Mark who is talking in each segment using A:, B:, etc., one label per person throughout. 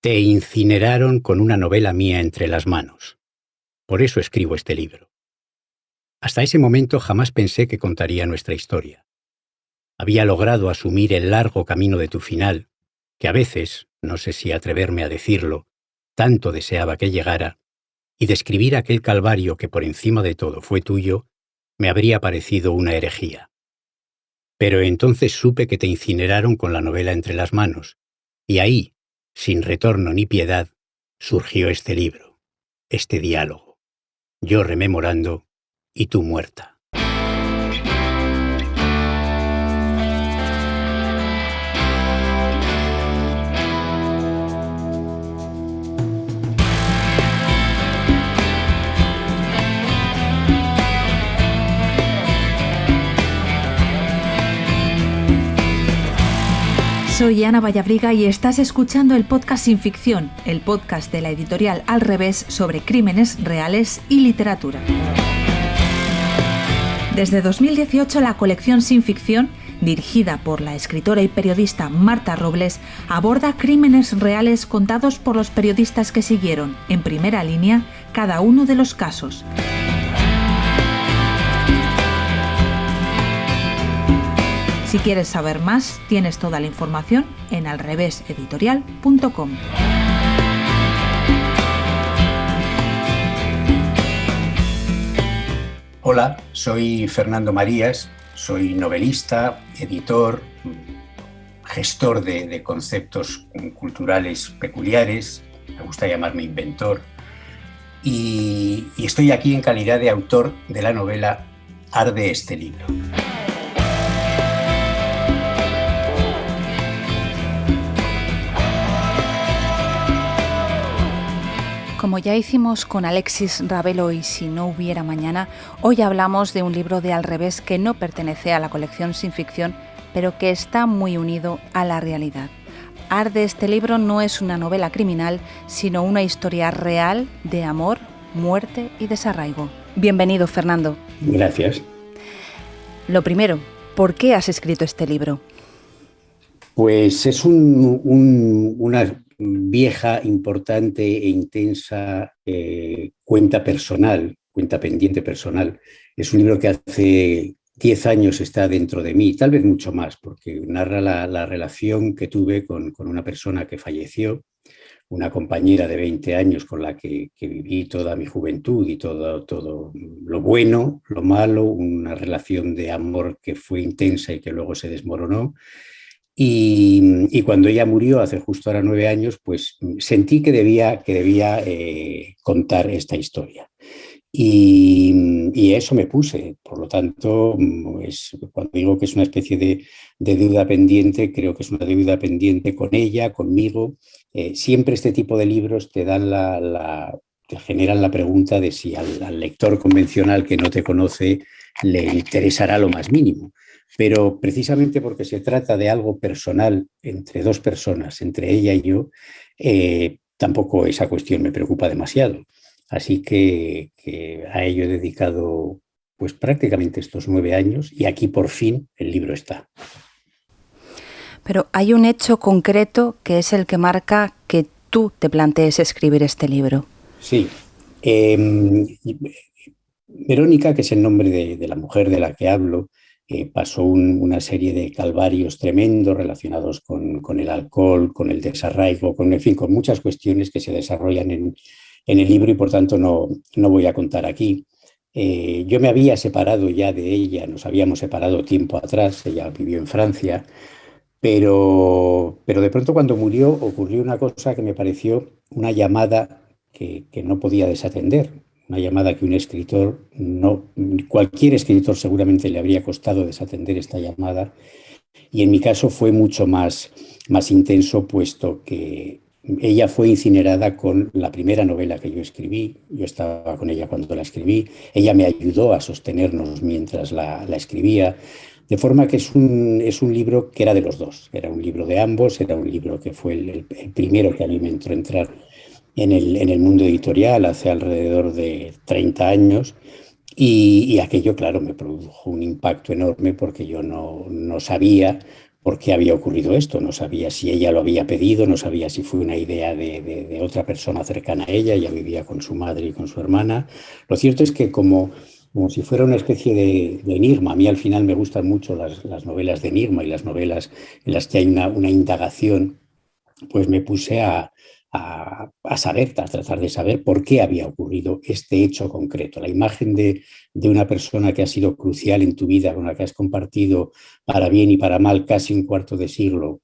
A: Te incineraron con una novela mía entre las manos. Por eso escribo este libro. Hasta ese momento jamás pensé que contaría nuestra historia. Había logrado asumir el largo camino de tu final, que a veces, no sé si atreverme a decirlo, tanto deseaba que llegara, y describir aquel calvario que por encima de todo fue tuyo, me habría parecido una herejía. Pero entonces supe que te incineraron con la novela entre las manos, y ahí, sin retorno ni piedad, surgió este libro, este diálogo. Yo rememorando y tú muerta.
B: Soy Ana Vallabriga y estás escuchando el podcast Sin Ficción, el podcast de la editorial Al Revés sobre crímenes reales y literatura. Desde 2018, la colección Sin Ficción, dirigida por la escritora y periodista Marta Robles, aborda crímenes reales contados por los periodistas que siguieron, en primera línea, cada uno de los casos. Si quieres saber más, tienes toda la información en alreveseditorial.com.
A: Hola, soy Fernando Marías, soy novelista, editor, gestor de conceptos culturales peculiares, me gusta llamarme inventor, y estoy aquí en calidad de autor de la novela Arde este libro.
B: Como ya hicimos con Alexis Ravelo y Si no hubiera mañana, hoy hablamos de un libro de Al Revés que no pertenece a la colección Sin Ficción, pero que está muy unido a la realidad. Arde este libro no es una novela criminal, sino una historia real de amor, muerte y desarraigo. Bienvenido, Fernando.
A: Gracias.
B: Lo primero, ¿por qué has escrito este libro?
A: Pues es una vieja, importante e intensa cuenta personal, cuenta pendiente personal. Es un libro que hace 10 años está dentro de mí, tal vez mucho más, porque narra la relación que tuve con una persona que falleció, una compañera de 20 años con la que viví toda mi juventud y todo lo bueno, lo malo, una relación de amor que fue intensa y que luego se desmoronó. Y cuando ella murió hace justo ahora 9 años, pues sentí que debía contar esta historia. Y eso me puse. Por lo tanto, cuando digo que es una especie de deuda pendiente, creo que es una deuda pendiente con ella, conmigo. Siempre este tipo de libros te dan te generan la pregunta de si al lector convencional que no te conoce le interesará lo más mínimo. Pero precisamente porque se trata de algo personal entre dos personas, entre ella y yo, tampoco esa cuestión me preocupa demasiado. Así que a ello he dedicado pues prácticamente estos 9 años y aquí por fin el libro está.
B: Pero hay un hecho concreto que es el que marca que tú te plantees escribir este libro.
A: Sí. Verónica, que es el nombre de la mujer de la que hablo, pasó una serie de calvarios tremendos relacionados con el alcohol, con el desarraigo, en fin, con muchas cuestiones que se desarrollan en el libro y por tanto no voy a contar aquí. Yo me había separado ya de ella, nos habíamos separado tiempo atrás, ella vivió en Francia, pero de pronto cuando murió ocurrió una cosa que me pareció una llamada que no podía desatender. Una llamada que un escritor, cualquier escritor seguramente le habría costado desatender esta llamada, y en mi caso fue mucho más intenso, puesto que ella fue incinerada con la primera novela que yo escribí. Yo estaba con ella cuando la escribí, ella me ayudó a sostenernos mientras la escribía, de forma que es un libro que era de los dos, era un libro de ambos, era un libro que fue el primero que a mí me entró a entrar en el mundo editorial hace alrededor de 30 años y aquello, claro, me produjo un impacto enorme porque yo no sabía por qué había ocurrido esto. No sabía si ella lo había pedido, no sabía si fue una idea de otra persona cercana a ella. Ella vivía con su madre y con su hermana. Lo cierto es que como si fuera una especie de enigma. A mí al final me gustan mucho las novelas de enigma y las novelas en las que hay una indagación, pues me puse a saber, a tratar de saber por qué había ocurrido este hecho concreto. La imagen de una persona que ha sido crucial en tu vida, con la que has compartido para bien y para mal casi un cuarto de siglo,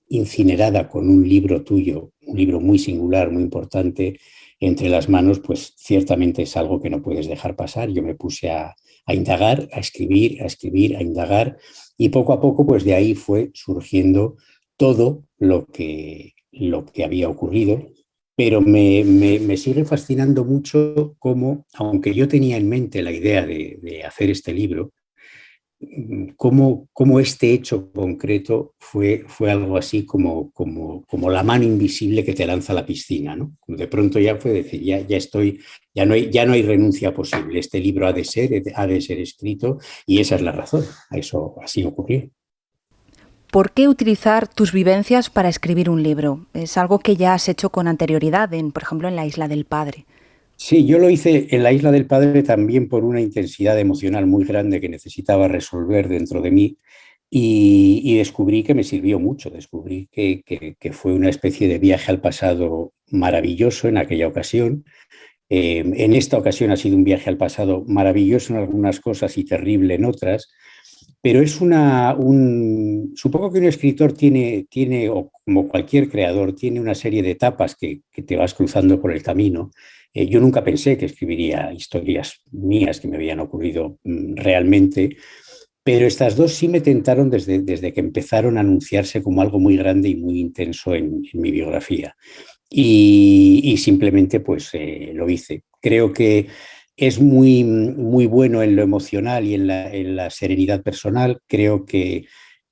A: incinerada con un libro tuyo, un libro muy singular, muy importante, entre las manos, pues ciertamente es algo que no puedes dejar pasar. Yo me puse a indagar, a escribir, a escribir, a indagar, y poco a poco, pues de ahí fue surgiendo todo lo que había ocurrido. Pero me sigue fascinando mucho cómo, aunque yo tenía en mente la idea de hacer este libro, cómo este hecho concreto fue algo así como la mano invisible que te lanza a la piscina, ¿no? De pronto ya fue decir, ya estoy, ya no hay renuncia posible. Este libro ha de ser escrito, y esa es la razón. Eso así ocurrió.
B: ¿Por qué utilizar tus vivencias para escribir un libro? Es algo que ya has hecho con anterioridad, por ejemplo, en La Isla del Padre.
A: Sí, yo lo hice en la Isla del Padre también por una intensidad emocional muy grande que necesitaba resolver dentro de mí, y descubrí que me sirvió mucho, descubrí que fue una especie de viaje al pasado maravilloso en aquella ocasión. En esta ocasión ha sido un viaje al pasado maravilloso en algunas cosas y terrible en otras, pero supongo que un escritor o como cualquier creador, tiene una serie de etapas que te vas cruzando por el camino. Yo nunca pensé que escribiría historias mías que me habían ocurrido realmente, pero estas dos sí me tentaron desde que empezaron a anunciarse como algo muy grande y muy intenso en mi biografía. Y simplemente pues lo hice. Creo que es muy bueno en lo emocional y en la serenidad personal. Creo que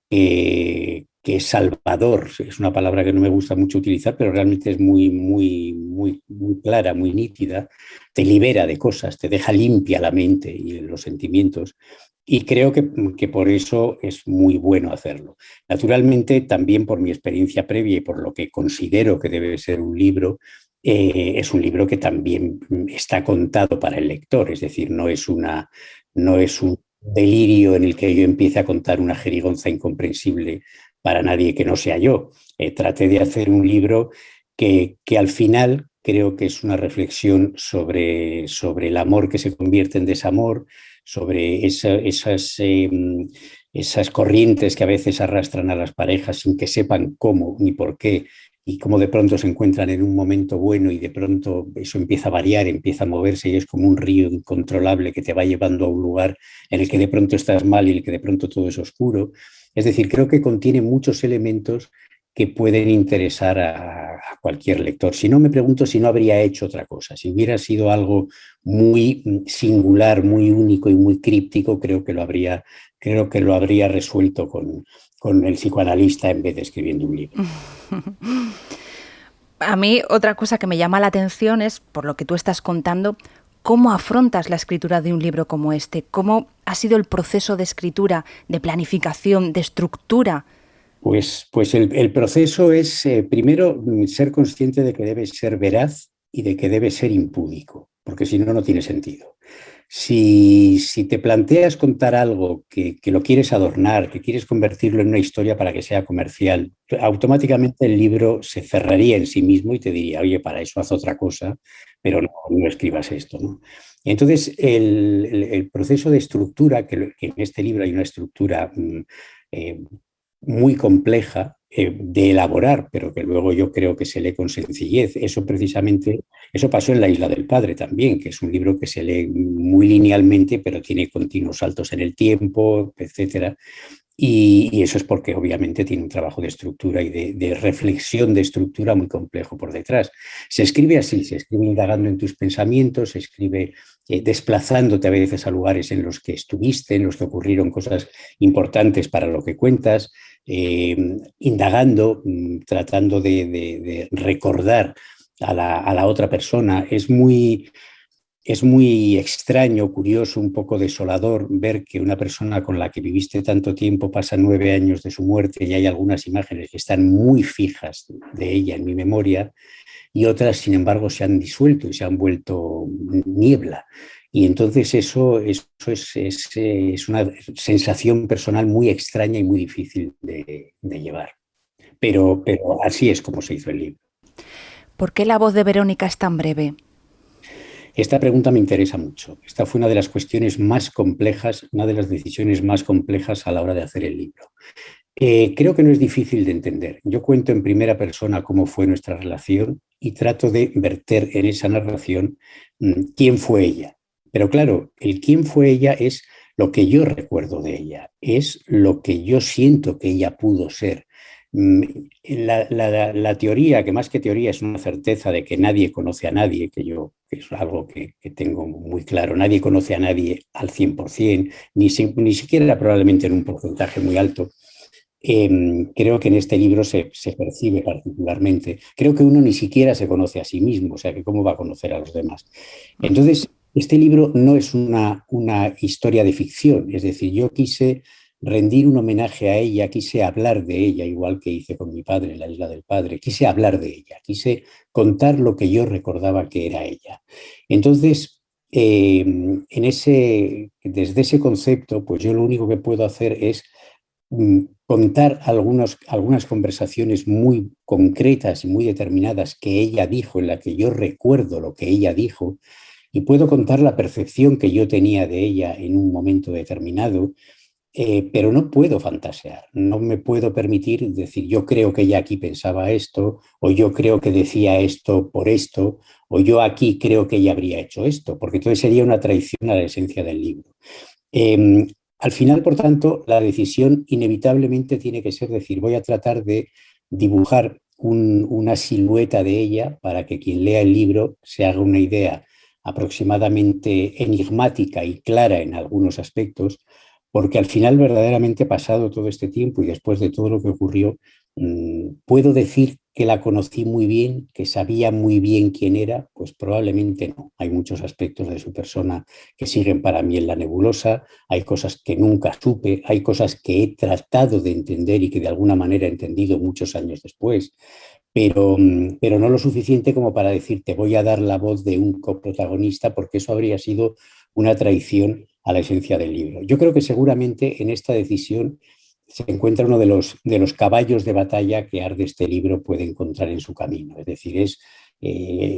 A: es salvador. Es una palabra que no me gusta mucho utilizar, pero realmente es muy clara, muy nítida. Te libera de cosas, te deja limpia la mente y los sentimientos. Y creo que por eso es muy bueno hacerlo. Naturalmente, también por mi experiencia previa y por lo que considero que debe ser un libro, es un libro que también está contado para el lector. Es decir, no es un delirio en el que yo empiece a contar una jerigonza incomprensible para nadie que no sea yo. Traté de hacer un libro que al final creo que es una reflexión sobre el amor que se convierte en desamor, sobre esas corrientes que a veces arrastran a las parejas sin que sepan cómo ni por qué, y cómo de pronto se encuentran en un momento bueno y de pronto eso empieza a variar, empieza a moverse, y es como un río incontrolable que te va llevando a un lugar en el que de pronto estás mal y en el que de pronto todo es oscuro. Es decir, creo que contiene muchos elementos que pueden interesar a cualquier lector. Si no, me pregunto si no habría hecho otra cosa. Si hubiera sido algo muy singular, muy único y muy críptico, creo que lo habría resuelto con el psicoanalista en vez de escribiendo un libro.
B: A mí otra cosa que me llama la atención es, por lo que tú estás contando, cómo afrontas la escritura de un libro como este, cómo ha sido el proceso de escritura, de planificación, de estructura.
A: Pues el proceso es, primero, ser consciente de que debe ser veraz y de que debe ser impúdico, porque si no, no tiene sentido. Si te planteas contar algo que lo quieres adornar, que quieres convertirlo en una historia para que sea comercial, automáticamente el libro se cerraría en sí mismo y te diría, oye, para eso haz otra cosa, pero no escribas esto, ¿no? Entonces, el proceso de estructura, que en este libro hay una estructura eh, muy compleja de elaborar, pero que luego yo creo que se lee con sencillez. Eso precisamente, eso pasó en La Isla del Padre también, que es un libro que se lee muy linealmente, pero tiene continuos saltos en el tiempo, etcétera. Y eso es porque obviamente tiene un trabajo de estructura y de reflexión de estructura muy complejo por detrás. Se escribe así, se escribe indagando en tus pensamientos, se escribe desplazándote a veces a lugares en los que estuviste, en los que ocurrieron cosas importantes para lo que cuentas, indagando, tratando de recordar a la otra persona. es muy extraño, curioso, un poco desolador ver que una persona con la que viviste tanto tiempo pasa 9 años de su muerte y hay algunas imágenes que están muy fijas de ella en mi memoria y otras, sin embargo, se han disuelto y se han vuelto niebla. Y entonces eso es una sensación personal muy extraña y muy difícil de llevar. Pero así es como se hizo el libro.
B: ¿Por qué la voz de Verónica es tan breve?
A: Esta pregunta me interesa mucho. Esta fue una de las cuestiones más complejas, una de las decisiones más complejas a la hora de hacer el libro. Creo que no es difícil de entender. Yo cuento en primera persona cómo fue nuestra relación y trato de verter en esa narración quién fue ella. Pero claro, el quién fue ella es lo que yo recuerdo de ella, es lo que yo siento que ella pudo ser. Mm, la teoría, que más que teoría es una certeza de que nadie conoce a nadie, que es algo que tengo muy claro, nadie conoce a nadie al 100%, ni siquiera probablemente en un porcentaje muy alto. Creo que en este libro se percibe particularmente. Creo que uno ni siquiera se conoce a sí mismo, o sea, que cómo va a conocer a los demás. Entonces, este libro no es una historia de ficción, es decir, yo quise rendir un homenaje a ella, quise hablar de ella, igual que hice con mi padre en la Isla del Padre, quise hablar de ella, quise contar lo que yo recordaba que era ella. Entonces, desde ese concepto, pues yo lo único que puedo hacer es contar algunas conversaciones muy concretas y muy determinadas que ella dijo, en la que yo recuerdo lo que ella dijo, y puedo contar la percepción que yo tenía de ella en un momento determinado, pero no puedo fantasear, no me puedo permitir decir yo creo que ella aquí pensaba esto, o yo creo que decía esto por esto, o yo aquí creo que ella habría hecho esto, porque entonces sería una traición a la esencia del libro. Eh, Al final, por tanto, la decisión inevitablemente tiene que ser decir, voy a tratar de dibujar una silueta de ella para que quien lea el libro se haga una idea aproximadamente enigmática y clara en algunos aspectos, porque al final, verdaderamente, pasado todo este tiempo y después de todo lo que ocurrió, ¿puedo decir que la conocí muy bien, que sabía muy bien quién era? Pues probablemente no. Hay muchos aspectos de su persona que siguen para mí en la nebulosa, hay cosas que nunca supe, hay cosas que he tratado de entender y que de alguna manera he entendido muchos años después, pero no lo suficiente como para decir te voy a dar la voz de un coprotagonista, porque eso habría sido una traición a la esencia del libro. Yo creo que seguramente en esta decisión se encuentra uno de los caballos de batalla que Arde este libro puede encontrar en su camino. Es decir,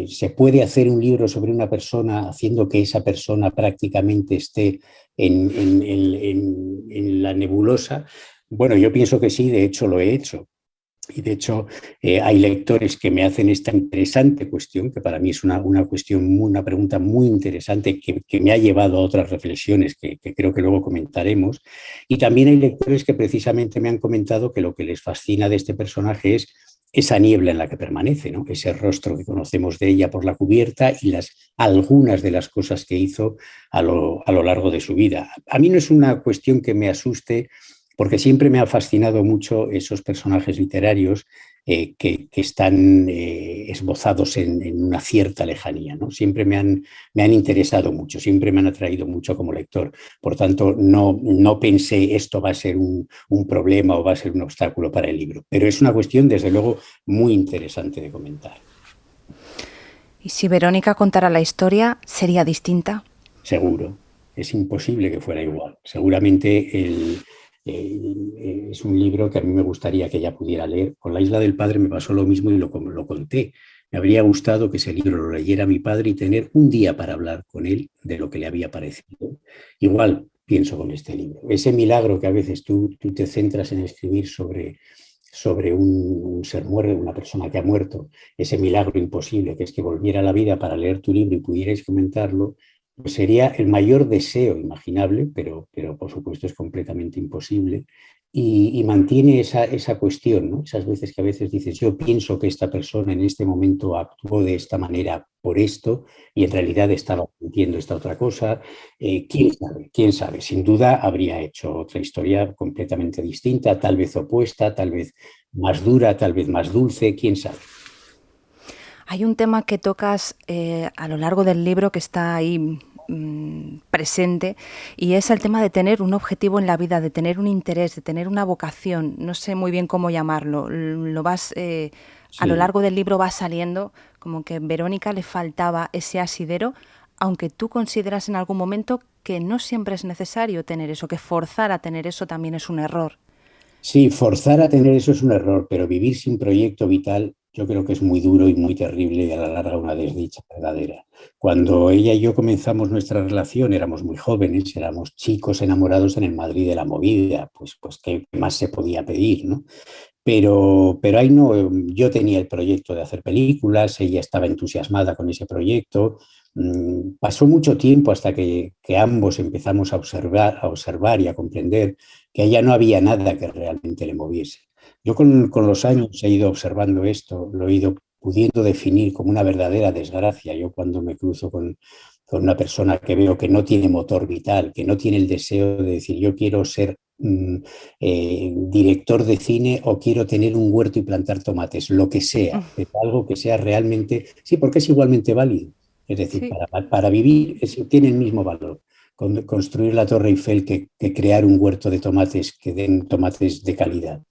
A: se puede hacer un libro sobre una persona haciendo que esa persona prácticamente esté en la nebulosa. Bueno, yo pienso que sí, de hecho lo he hecho. Y de hecho, hay lectores que me hacen esta interesante cuestión, que para mí es una cuestión, una pregunta muy interesante que me ha llevado a otras reflexiones que creo que luego comentaremos. Y también hay lectores que precisamente me han comentado que lo que les fascina de este personaje es esa niebla en la que permanece, ¿no? Ese rostro que conocemos de ella por la cubierta y algunas de las cosas que hizo a lo largo de su vida. A mí no es una cuestión que me asuste porque siempre me ha fascinado mucho esos personajes literarios que están esbozados en una cierta lejanía, ¿no? Siempre me han interesado mucho, siempre me han atraído mucho como lector. Por tanto, no pensé esto va a ser un problema o va a ser un obstáculo para el libro, pero es una cuestión, desde luego, muy interesante de comentar.
B: ¿Y si Verónica contara la historia, sería distinta?
A: Seguro, es imposible que fuera igual. Seguramente es un libro que a mí me gustaría que ella pudiera leer. Con La Isla del Padre me pasó lo mismo y lo conté. Me habría gustado que ese libro lo leyera mi padre y tener un día para hablar con él de lo que le había parecido. Igual pienso con este libro. Ese milagro que a veces tú te centras en escribir sobre un ser muerto, una persona que ha muerto, ese milagro imposible que es que volviera a la vida para leer tu libro y pudierais comentarlo, pues sería el mayor deseo imaginable, pero por supuesto es completamente imposible. Y mantiene esa cuestión, ¿no? Esas veces que a veces dices, yo pienso que esta persona en este momento actuó de esta manera por esto y en realidad estaba sintiendo esta otra cosa. ¿Quién sabe? ¿Quién sabe? Sin duda habría hecho otra historia completamente distinta, tal vez opuesta, tal vez más dura, tal vez más dulce, quién sabe.
B: Hay un tema que tocas a lo largo del libro que está ahí presente, y es el tema de tener un objetivo en la vida, de tener un interés, de tener una vocación. No sé muy bien cómo llamarlo. Lo vas a lo
A: Sí.
B: largo del libro va saliendo como que a Verónica le faltaba ese asidero, aunque tú consideras en algún momento que no siempre es necesario tener eso, que forzar a tener eso también es un error.
A: Sí, forzar a tener eso es un error, pero vivir sin proyecto vital yo creo que es muy duro y muy terrible y a la larga una desdicha verdadera. Cuando ella y yo comenzamos nuestra relación éramos muy jóvenes, éramos chicos enamorados en el Madrid de la movida, pues qué más se podía pedir, ¿no? Pero ahí no, yo tenía el proyecto de hacer películas, ella estaba entusiasmada con ese proyecto. Pasó mucho tiempo hasta que ambos empezamos a observar y a comprender que ya no había nada que realmente le moviese. Yo con los años he ido observando esto, lo he ido pudiendo definir como una verdadera desgracia. Yo cuando me cruzo con una persona que veo que no tiene motor vital, que no tiene el deseo de decir yo quiero ser director de cine o quiero tener un huerto y plantar tomates, lo que sea, pero algo que sea realmente, sí, porque es igualmente válido. Es decir,
B: Sí.
A: para vivir tiene el mismo valor construir la Torre Eiffel que crear un huerto de tomates que den tomates de calidad.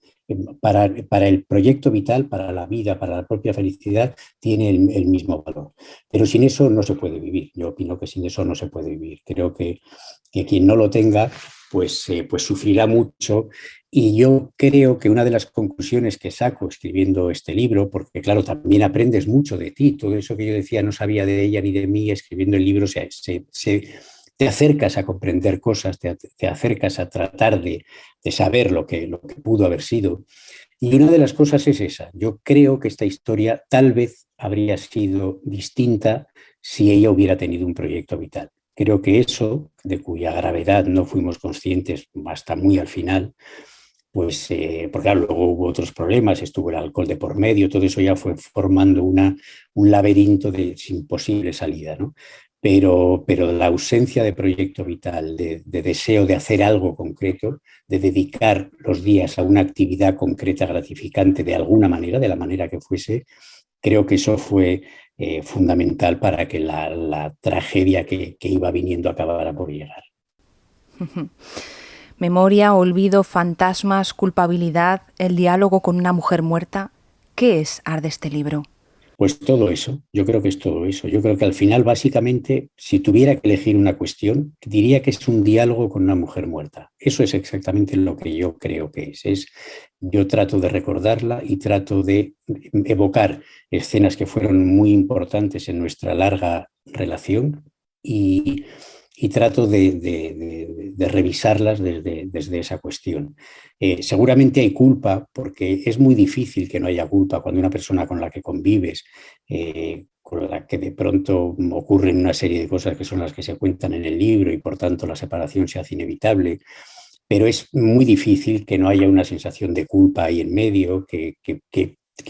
A: Para el proyecto vital, para la vida, para la propia felicidad, tiene el mismo valor. Pero sin eso no se puede vivir. Yo opino que sin eso no se puede vivir. Creo que quien no lo tenga, pues sufrirá mucho. Y yo creo que una de las conclusiones que saco escribiendo este libro, porque claro, también aprendes mucho de ti, todo eso que yo decía no sabía de ella ni de mí, escribiendo el libro te acercas a comprender cosas, te acercas a tratar de saber lo que pudo haber sido. Y una de las cosas es esa. Yo creo que esta historia tal vez habría sido distinta si ella hubiera tenido un proyecto vital. Creo que eso, de cuya gravedad no fuimos conscientes hasta muy al final, porque claro, luego hubo otros problemas, estuvo el alcohol de por medio, todo eso ya fue formando un laberinto sin posible salida, ¿no? Pero la ausencia de proyecto vital, de deseo de hacer algo concreto, de dedicar los días a una actividad concreta, gratificante de alguna manera, de la manera que fuese, creo que eso fue fundamental para que la tragedia que iba viniendo acabara por llegar.
B: Memoria, olvido, fantasmas, culpabilidad, el diálogo con una mujer muerta. ¿Qué es Arde este libro?
A: Pues todo eso, yo creo que es todo eso. Yo creo que al final, básicamente, si tuviera que elegir una cuestión, diría que es un diálogo con una mujer muerta. Eso es exactamente lo que yo creo que es. Yo trato de recordarla y trato de evocar escenas que fueron muy importantes en nuestra larga relación y, y trato de revisarlas desde esa cuestión. Seguramente hay culpa, porque es muy difícil que no haya culpa cuando una persona con la que convives, con la que de pronto ocurren una serie de cosas que son las que se cuentan en el libro y por tanto la separación se hace inevitable, pero es muy difícil que no haya una sensación de culpa ahí en medio, que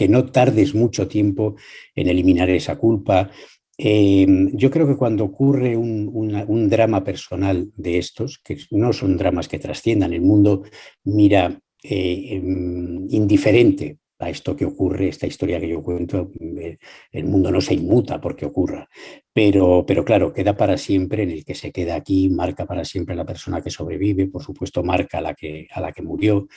A: no tardes mucho tiempo en eliminar esa culpa. Yo creo que cuando ocurre un drama personal de estos, que no son dramas que trasciendan, el mundo mira indiferente a esto que ocurre, esta historia que yo cuento, el mundo no se inmuta porque ocurra, pero claro, queda para siempre en el que se queda aquí, marca para siempre a la persona que sobrevive, por supuesto marca a la que murió,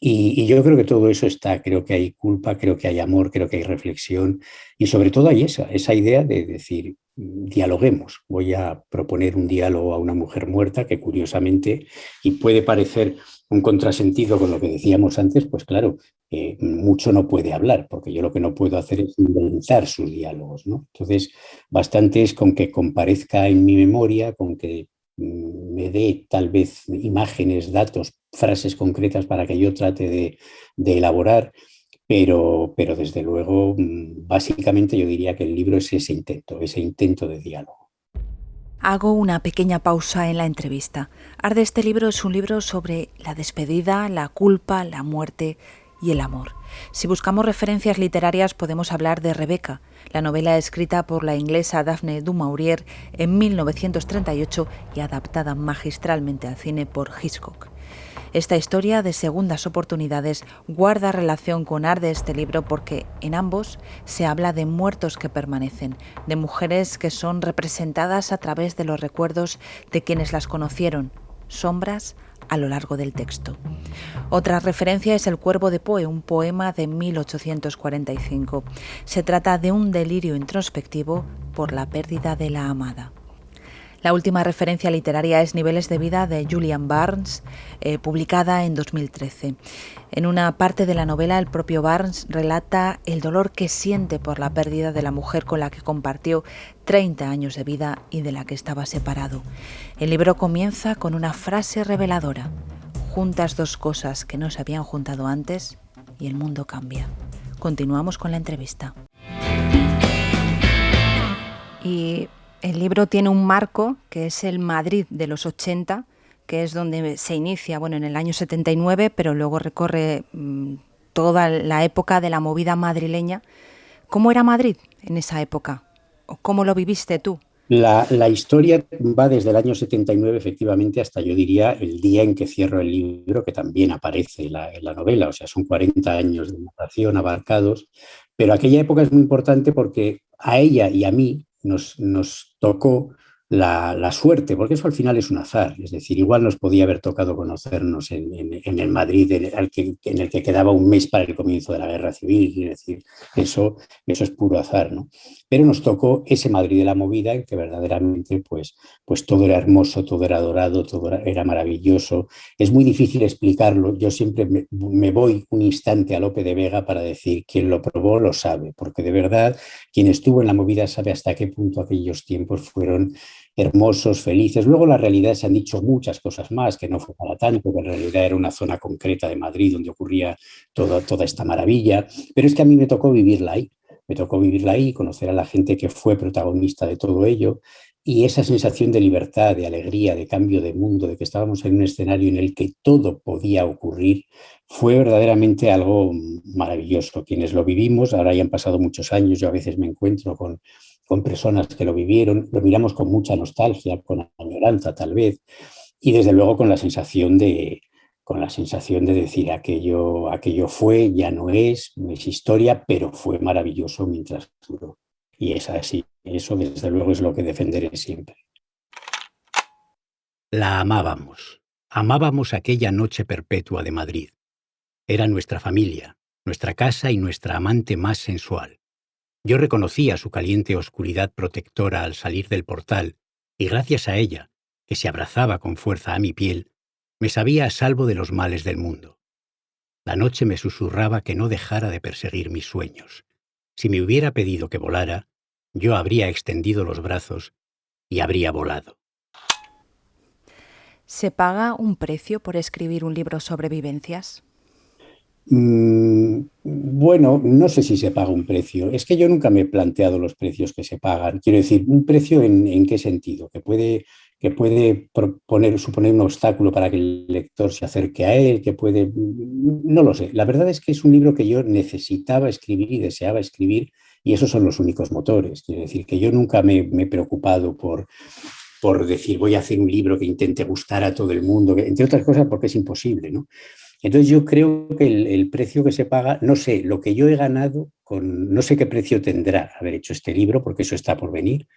A: y yo creo que todo eso está, creo que hay culpa, creo que hay amor, creo que hay reflexión y sobre todo hay esa idea de decir, dialoguemos. Voy a proponer un diálogo a una mujer muerta que curiosamente, y puede parecer un contrasentido con lo que decíamos antes, pues claro, mucho no puede hablar, porque yo lo que no puedo hacer es inventar sus diálogos, ¿no? Entonces, bastante es con que comparezca en mi memoria, con que me dé tal vez imágenes, datos, frases concretas para que yo trate de elaborar, pero desde luego, básicamente yo diría que el libro es ese intento de diálogo.
B: Hago una pequeña pausa en la entrevista. Arde este libro es un libro sobre la despedida, la culpa, la muerte y el amor. Si buscamos referencias literarias podemos hablar de Rebeca, la novela escrita por la inglesa Daphne du Maurier en 1938 y adaptada magistralmente al cine por Hitchcock. Esta historia de segundas oportunidades guarda relación con Ar de este libro porque en ambos se habla de muertos que permanecen, de mujeres que son representadas a través de los recuerdos de quienes las conocieron, sombras a lo largo del texto. Otra referencia es El cuervo de Poe, un poema de 1845. Se trata de un delirio introspectivo por la pérdida de la amada. La última referencia literaria es Niveles de vida de Julian Barnes, publicada en 2013. En una parte de la novela, el propio Barnes relata el dolor que siente por la pérdida de la mujer con la que compartió 30 años de vida y de la que estaba separado. El libro comienza con una frase reveladora: juntas dos cosas que no se habían juntado antes y el mundo cambia. Continuamos con la entrevista. Y el libro tiene un marco que es el Madrid de los 80, que es donde se inicia, en el año 79, pero luego recorre toda la época de la movida madrileña. ¿Cómo era Madrid en esa época? ¿O cómo lo viviste tú?
A: La historia va desde el año 79, efectivamente, hasta yo diría el día en que cierro el libro, que también aparece en la novela. O sea, son 40 años de narración abarcados, pero aquella época es muy importante porque a ella y a mí nos tocó la suerte, porque eso al final es un azar. Es decir, igual nos podía haber tocado conocernos en el Madrid en el que quedaba un mes para el comienzo de la Guerra Civil. Es decir, eso es puro azar, ¿no? Pero nos tocó ese Madrid de la movida en que verdaderamente pues todo era hermoso, todo era dorado, todo era maravilloso. Es muy difícil explicarlo. Yo siempre me voy un instante a Lope de Vega para decir quien lo probó lo sabe, porque de verdad quien estuvo en la movida sabe hasta qué punto aquellos tiempos fueron hermosos, felices. Luego la realidad se han dicho muchas cosas más, que no fue para tanto, que en realidad era una zona concreta de Madrid donde ocurría toda esta maravilla, pero es que a mí me tocó vivirla ahí. Me tocó vivirla ahí, conocer a la gente que fue protagonista de todo ello y esa sensación de libertad, de alegría, de cambio de mundo, de que estábamos en un escenario en el que todo podía ocurrir, fue verdaderamente algo maravilloso. Quienes lo vivimos, ahora ya han pasado muchos años, yo a veces me encuentro con personas que lo vivieron, lo miramos con mucha nostalgia, con añoranza tal vez, y desde luego con la sensación de decir aquello fue, ya no es historia, pero fue maravilloso mientras duró. Y es así, eso desde luego es lo que defenderé siempre. La amábamos aquella noche perpetua de Madrid. Era nuestra familia, nuestra casa y nuestra amante más sensual. Yo reconocía su caliente oscuridad protectora al salir del portal, y gracias a ella, que se abrazaba con fuerza a mi piel, me sabía a salvo de los males del mundo. La noche me susurraba que no dejara de perseguir mis sueños. Si me hubiera pedido que volara, yo habría extendido los brazos y habría volado.
B: ¿Se paga un precio por escribir un libro sobre vivencias?
A: Bueno, no sé si se paga un precio. Es que yo nunca me he planteado los precios que se pagan. Quiero decir, ¿un precio en qué sentido? Que puede suponer un obstáculo para que el lector se acerque a él, que puede... No lo sé. La verdad es que es un libro que yo necesitaba escribir y deseaba escribir, y esos son los únicos motores. Quiero decir, que yo nunca me he preocupado por decir voy a hacer un libro que intente gustar a todo el mundo, entre otras cosas porque es imposible, ¿no? Entonces yo creo que el precio que se paga, no sé, lo que yo he ganado, no sé qué precio tendrá haber hecho este libro, porque eso está por venir,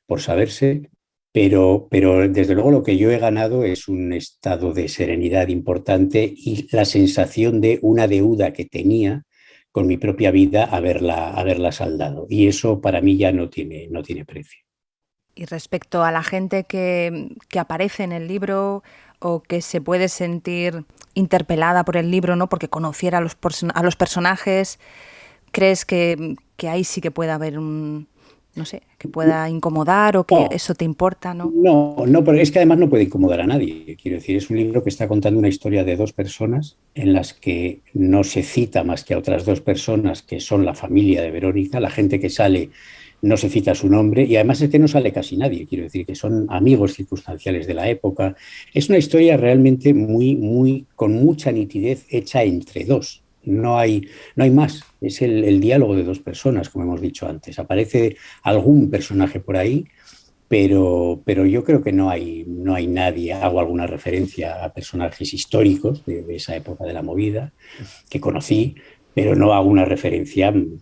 A: por saberse, pero desde luego lo que yo he ganado es un estado de serenidad importante y la sensación de una deuda que tenía con mi propia vida haberla saldado. Y eso para mí ya no tiene precio.
B: Y respecto a la gente que aparece en el libro o que se puede sentir interpelada por el libro, ¿no? Porque conociera a los personajes, ¿crees que ahí sí que pueda haber no sé, que pueda incomodar o que
A: No,
B: eso te importa, ¿no?
A: no, pero es que además no puede incomodar a nadie. Quiero decir, es un libro que está contando una historia de dos personas en las que no se cita más que a otras dos personas que son la familia de Verónica. La gente que sale no se cita su nombre y además es que no sale casi nadie. Quiero decir que son amigos circunstanciales de la época. Es una historia realmente con mucha nitidez hecha entre dos. No hay más. Es el diálogo de dos personas, como hemos dicho antes. Aparece algún personaje por ahí, pero yo creo que no hay nadie, hago alguna referencia a personajes históricos de esa época de la movida que conocí, pero no hago una referencia en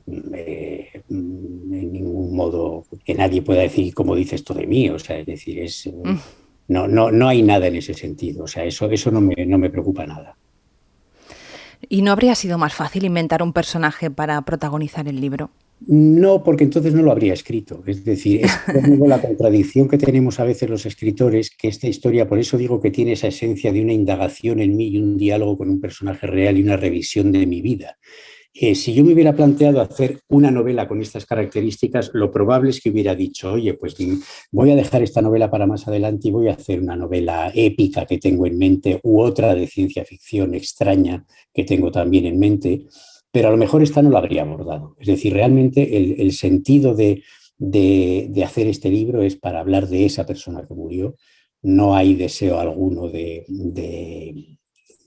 A: ningún modo que nadie pueda decir cómo dice esto de mí, o sea, es decir, no hay nada en ese sentido, o sea, eso no me preocupa nada.
B: ¿Y no habría sido más fácil inventar un personaje para protagonizar el libro?
A: No, porque entonces no lo habría escrito. Es decir, es como la contradicción que tenemos a veces los escritores, que esta historia, por eso digo que tiene esa esencia de una indagación en mí y un diálogo con un personaje real y una revisión de mi vida. Si yo me hubiera planteado hacer una novela con estas características, lo probable es que hubiera dicho, oye, pues voy a dejar esta novela para más adelante y voy a hacer una novela épica que tengo en mente u otra de ciencia ficción extraña que tengo también en mente, pero a lo mejor esta no la habría abordado. Es decir, realmente el sentido de hacer este libro es para hablar de esa persona que murió. No hay deseo alguno de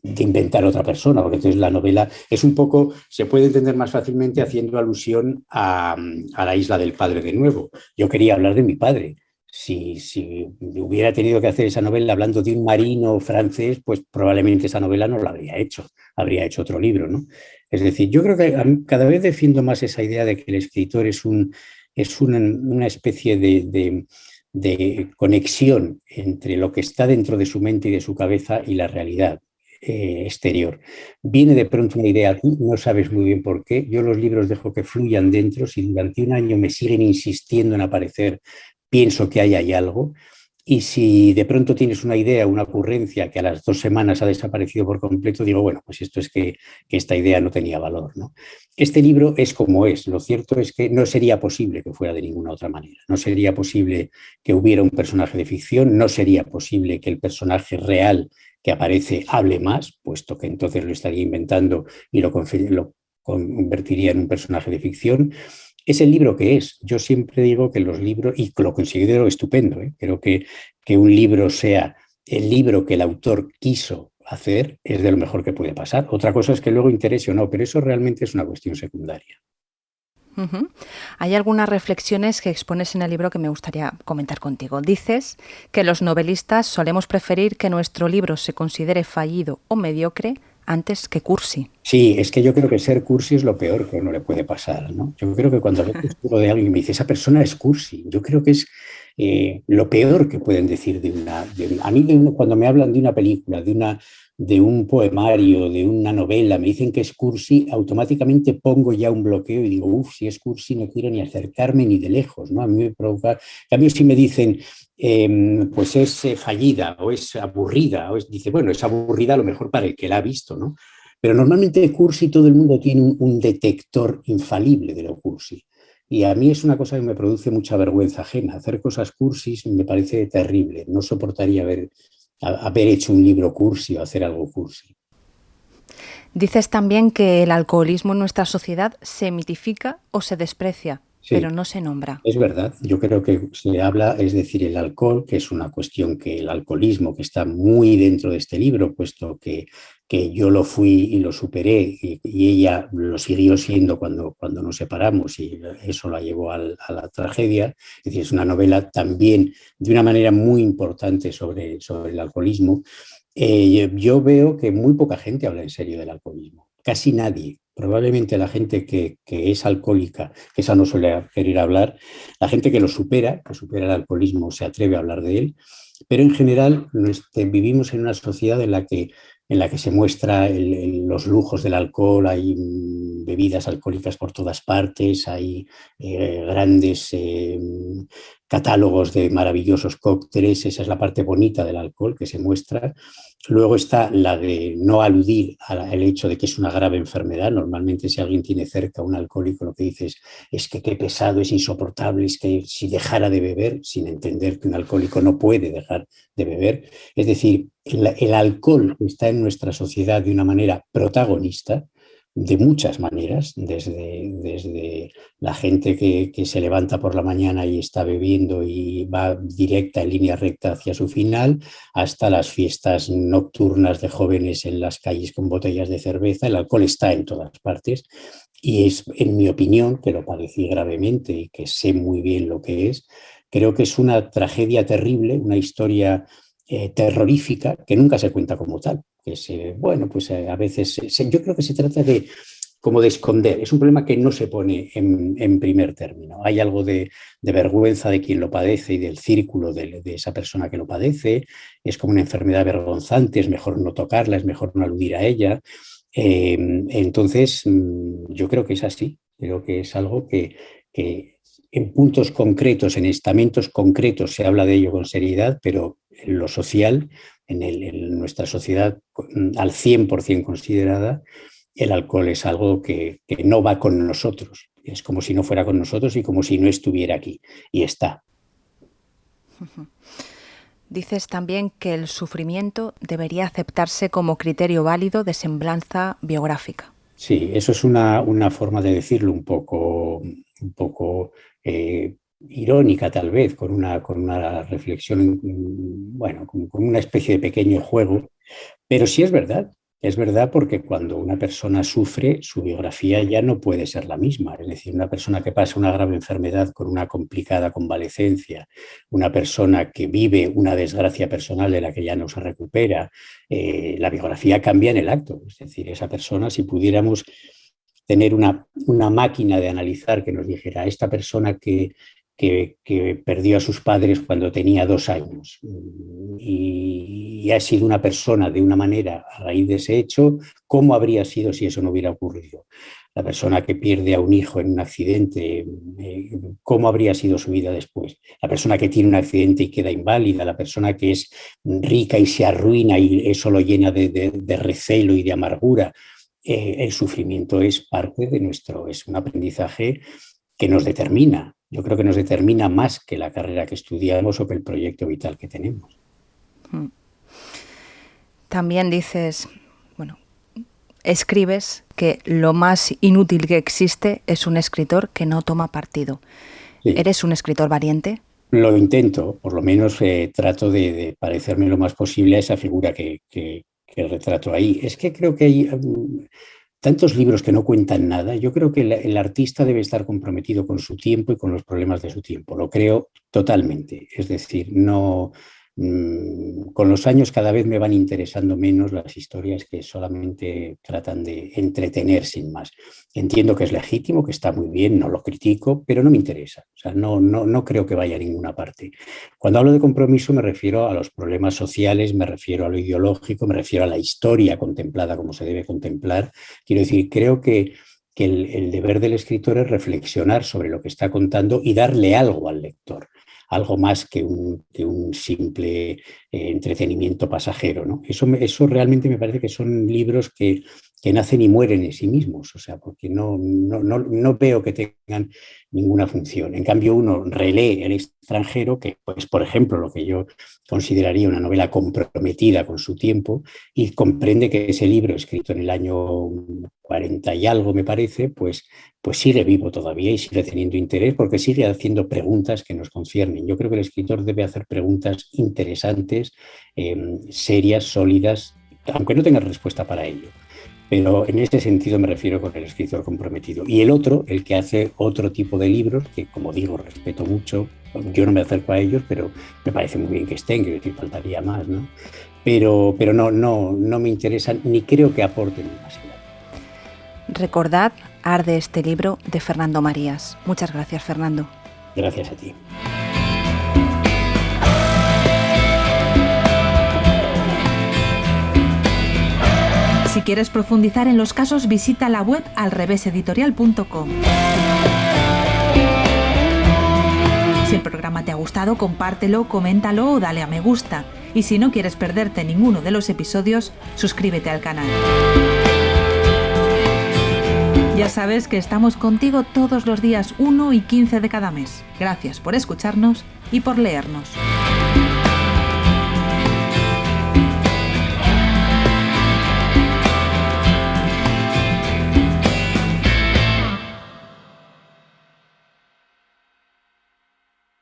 A: inventar otra persona, porque entonces la novela es un poco, se puede entender más fácilmente haciendo alusión a la isla del padre de nuevo. Yo quería hablar de mi padre. Si hubiera tenido que hacer esa novela hablando de un marino francés, pues probablemente esa novela no la habría hecho otro libro, ¿no? Es decir, yo creo que cada vez defiendo más esa idea de que el escritor es una especie de conexión entre lo que está dentro de su mente y de su cabeza y la realidad exterior. Viene de pronto una idea, tú no sabes muy bien por qué. Yo los libros dejo que fluyan dentro. Si durante un año me siguen insistiendo en aparecer, pienso que ahí hay algo. Y si de pronto tienes una idea, una ocurrencia que a las 2 semanas ha desaparecido por completo, digo, bueno, pues esto es que esta idea no tenía valor, ¿no? Este libro es como es. Lo cierto es que no sería posible que fuera de ninguna otra manera. No sería posible que hubiera un personaje de ficción, no sería posible que el personaje real que aparece hable más, puesto que entonces lo estaría inventando y lo convertiría en un personaje de ficción. Es el libro que es. Yo siempre digo que los libros, y lo considero estupendo, ¿eh? Creo que un libro sea el libro que el autor quiso hacer, es de lo mejor que puede pasar. Otra cosa es que luego interese o no, pero eso realmente es una cuestión secundaria.
B: Ujú. Hay algunas reflexiones que expones en el libro que me gustaría comentar contigo. Dices que los novelistas solemos preferir que nuestro libro se considere fallido o mediocre antes que cursi.
A: Sí, es que yo creo que ser cursi es lo peor que a uno le puede pasar, ¿no? Yo creo que cuando a veces digo de alguien y me dice, esa persona es cursi, yo creo que es lo peor que pueden decir a mí cuando me hablan de una película, de un poemario, de una novela, me dicen que es cursi, automáticamente pongo ya un bloqueo y digo, uff, si es cursi no quiero ni acercarme ni de lejos, ¿no? A mí me provoca, en cambio si me dicen, pues es fallida o es aburrida, dice, bueno, es aburrida a lo mejor para el que la ha visto, ¿no? Pero normalmente cursi todo el mundo tiene un detector infalible de lo cursi. Y a mí es una cosa que me produce mucha vergüenza ajena. Hacer cosas cursis me parece terrible. No soportaría haber hecho un libro cursi o hacer algo cursi.
B: Dices también que el alcoholismo en nuestra sociedad se mitifica o se desprecia, pero
A: Sí,
B: no se nombra.
A: es verdad. Yo creo que se habla, es decir, el alcohol, que es una cuestión que el alcoholismo, que está muy dentro de este libro, puesto que yo lo fui y lo superé y ella lo siguió siendo cuando nos separamos y eso la llevó a la tragedia. Es decir, es una novela también de una manera muy importante sobre el alcoholismo. Yo veo que muy poca gente habla en serio del alcoholismo, casi nadie. Probablemente la gente que es alcohólica, que esa no suele querer hablar, la gente que supera el alcoholismo, se atreve a hablar de él, pero en general vivimos en una sociedad en la que se muestra los lujos del alcohol, hay bebidas alcohólicas por todas partes, hay grandes catálogos de maravillosos cócteles, esa es la parte bonita del alcohol que se muestra. Luego está la de no aludir al hecho de que es una grave enfermedad. Normalmente si alguien tiene cerca un alcohólico lo que dice es que qué pesado, es insoportable, es que si dejara de beber, sin entender que un alcohólico no puede dejar de beber. Es decir, el alcohol está en nuestra sociedad de una manera protagonista, de muchas maneras, desde la gente que se levanta por la mañana y está bebiendo y va directa, en línea recta hacia su final, hasta las fiestas nocturnas de jóvenes en las calles con botellas de cerveza. El alcohol está en todas partes y es, en mi opinión, que lo padecí gravemente y que sé muy bien lo que es, creo que es una tragedia terrible, una historia terrorífica que nunca se cuenta como tal. Bueno, pues a veces yo creo que se trata de como de esconder. Es un problema que no se pone en primer término. Hay algo de vergüenza de quien lo padece y del círculo de esa persona que lo padece. Es como una enfermedad vergonzante, es mejor no tocarla, es mejor no aludir a ella. Entonces, yo creo que es así. Creo que es algo que en puntos concretos, en estamentos concretos, se habla de ello con seriedad, pero en lo social, en nuestra sociedad al 100% considerada, el alcohol es algo que no va con nosotros. Es como si no fuera con nosotros y como si no estuviera aquí. Y está.
B: Dices también que el sufrimiento debería aceptarse como criterio válido de semblanza biográfica.
A: Sí, eso es una forma de decirlo un poco irónica tal vez, con una reflexión, bueno, con una especie de pequeño juego, pero sí es verdad porque cuando una persona sufre, su biografía ya no puede ser la misma, es decir, una persona que pasa una grave enfermedad con una complicada convalecencia, una persona que vive una desgracia personal de la que ya no se recupera, la biografía cambia en el acto, es decir, esa persona, si pudiéramos tener una máquina de analizar que nos dijera, esta persona que perdió a sus padres cuando tenía 2 años y ha sido una persona de una manera a raíz de ese hecho, ¿cómo habría sido si eso no hubiera ocurrido? La persona que pierde a un hijo en un accidente, ¿cómo habría sido su vida después? La persona que tiene un accidente y queda inválida, la persona que es rica y se arruina y eso lo llena de recelo y de amargura. El sufrimiento es parte de es un aprendizaje que nos determina. Yo creo que nos determina más que la carrera que estudiamos o que el proyecto vital que tenemos.
B: También dices, bueno, escribes que lo más inútil que existe es un escritor que no toma partido. Sí. ¿Eres un escritor valiente?
A: Lo intento, por lo menos trato de parecerme lo más posible a esa figura que retrato ahí. Es que creo que hay tantos libros que no cuentan nada. Yo creo que el artista debe estar comprometido con su tiempo y con los problemas de su tiempo. Lo creo totalmente. Es decir, no, con los años cada vez me van interesando menos las historias que solamente tratan de entretener sin más. Entiendo que es legítimo, que está muy bien, no lo critico, pero no me interesa. O sea, no creo que vaya a ninguna parte. Cuando hablo de compromiso me refiero a los problemas sociales, me refiero a lo ideológico, me refiero a la historia contemplada como se debe contemplar. Quiero decir, creo que el deber del escritor es reflexionar sobre lo que está contando y darle algo al lector, algo más que un simple entretenimiento pasajero, ¿no? Eso realmente me parece que son libros que nacen y mueren en sí mismos, o sea, porque no veo que tengan ninguna función. En cambio, uno relee El extranjero, que pues, por ejemplo, lo que yo consideraría una novela comprometida con su tiempo, y comprende que ese libro, escrito en el año 40 y algo, me parece, pues sigue vivo todavía y sigue teniendo interés porque sigue haciendo preguntas que nos conciernen. Yo creo que el escritor debe hacer preguntas interesantes, serias, sólidas, aunque no tenga respuesta para ello. Pero en ese sentido me refiero con el escritor comprometido. Y el otro, el que hace otro tipo de libros, que como digo, respeto mucho, yo no me acerco a ellos, pero me parece muy bien que estén, que faltaría más, ¿no? Pero no me interesan ni creo que aporten demasiado.
B: Recordad, arde este libro de Fernando Marías. Muchas gracias, Fernando.
A: Gracias a ti.
B: Si quieres profundizar en los casos, visita la web alreveseditorial.com. Si el programa te ha gustado, compártelo, coméntalo o dale a me gusta. Y si no quieres perderte ninguno de los episodios, suscríbete al canal. Ya sabes que estamos contigo todos los días 1 y 15 de cada mes. Gracias por escucharnos y por leernos.